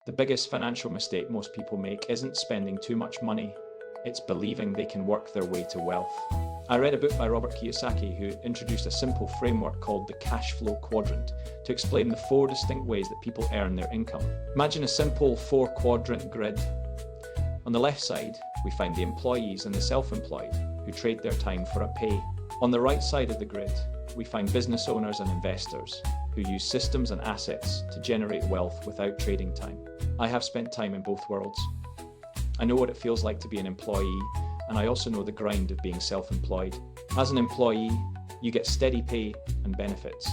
The biggest financial mistake most people make isn't spending too much money, it's believing they can work their way to wealth. I read a book by Robert Kiyosaki who introduced a simple framework called the Cashflow Quadrant to explain the 4 distinct ways that people earn their income. Imagine a simple 4-quadrant grid. On the left side, we find the employees and the self-employed who trade their time for a pay. On the right side of the grid, we find business owners and investors who use systems and assets to generate wealth without trading time. I have spent time in both worlds. I know what it feels like to be an employee, and I also know the grind of being self-employed. As an employee, you get steady pay and benefits.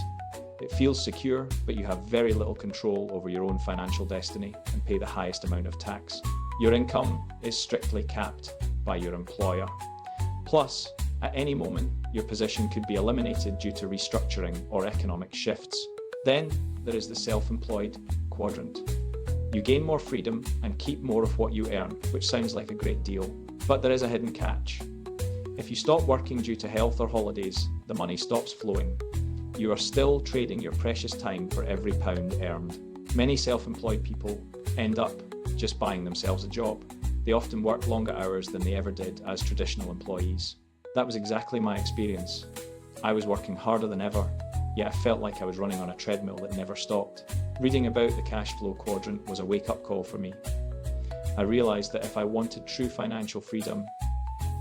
It feels secure, but you have very little control over your own financial destiny and pay the highest amount of tax. Your income is strictly capped by your employer. Plus, at any moment, your position could be eliminated due to restructuring or economic shifts. Then there is the self-employed quadrant. You gain more freedom and keep more of what you earn, which sounds like a great deal. But there is a hidden catch. If you stop working due to health or holidays, the money stops flowing. You are still trading your precious time for every pound earned. Many self-employed people end up just buying themselves a job. They often work longer hours than they ever did as traditional employees. That was exactly my experience. I was working harder than ever, yet I felt like I was running on a treadmill that never stopped. Reading about the cash flow quadrant was a wake-up call for me. I realized that if I wanted true financial freedom,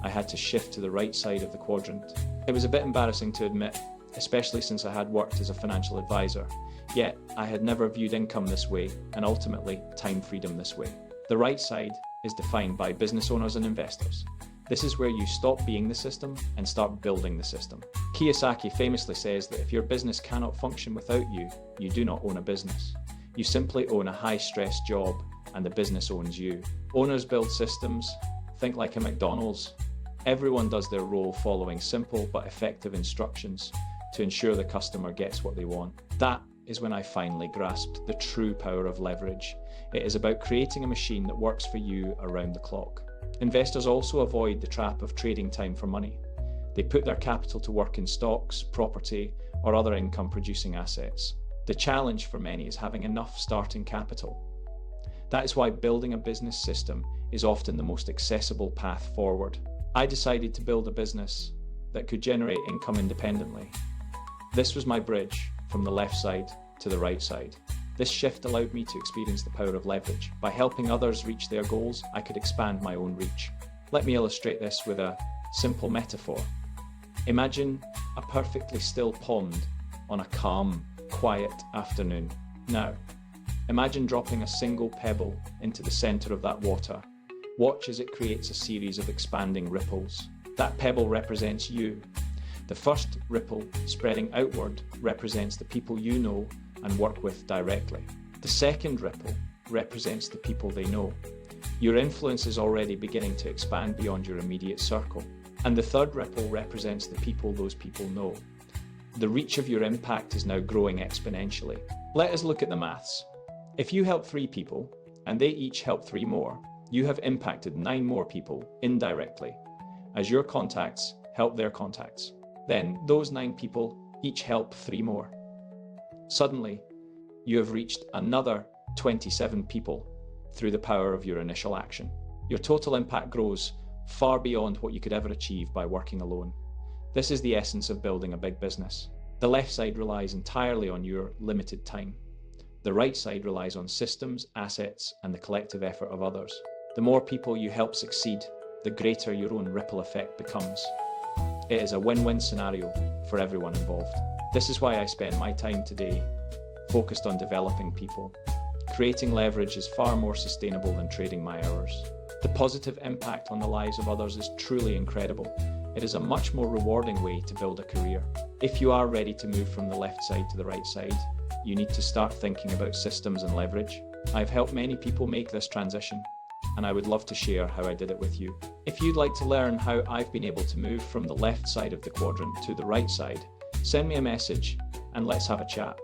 I had to shift to the right side of the quadrant. It was a bit embarrassing to admit, especially since I had worked as a financial advisor, yet I had never viewed income this way and ultimately time freedom this way. The right side is defined by business owners and investors. This is where you stop being the system and start building the system. Kiyosaki famously says that if your business cannot function without you, you do not own a business. You simply own a high-stress job and the business owns you. Owners build systems. Think like a McDonald's. Everyone does their role following simple but effective instructions to ensure the customer gets what they want. That is when I finally grasped the true power of leverage. It is about creating a machine that works for you around the clock. Investors also avoid the trap of trading time for money. They put their capital to work in stocks, property, or other income-producing assets. The challenge for many is having enough starting capital. That is why building a business system is often the most accessible path forward. I decided to build a business that could generate income independently. This was my bridge from the left side to the right side. This shift allowed me to experience the power of leverage. By helping others reach their goals, I could expand my own reach. Let me illustrate this with a simple metaphor. Imagine a perfectly still pond on a calm, quiet afternoon. Now, imagine dropping a single pebble into the center of that water. Watch as it creates a series of expanding ripples. That pebble represents you. The first ripple, spreading outward, represents the people you know and work with directly. The second ripple represents the people they know. Your influence is already beginning to expand beyond your immediate circle. And the third ripple represents the people those people know. The reach of your impact is now growing exponentially. Let us look at the maths. If you help 3 people, and they each help 3 more, you have impacted 9 more people indirectly, as your contacts help their contacts. Then those 9 people each help 3 more. Suddenly, you have reached another 27 people through the power of your initial action. Your total impact grows far beyond what you could ever achieve by working alone. This is the essence of building a big business. The left side relies entirely on your limited time. The right side relies on systems, assets, and the collective effort of others. The more people you help succeed, the greater your own ripple effect becomes. It is a win-win scenario for everyone involved. This is why I spend my time today focused on developing people. Creating leverage is far more sustainable than trading my hours. The positive impact on the lives of others is truly incredible. It is a much more rewarding way to build a career. If you are ready to move from the left side to the right side, you need to start thinking about systems and leverage. I've helped many people make this transition, and I would love to share how I did it with you. If you'd like to learn how I've been able to move from the left side of the quadrant to the right side, send me a message and let's have a chat.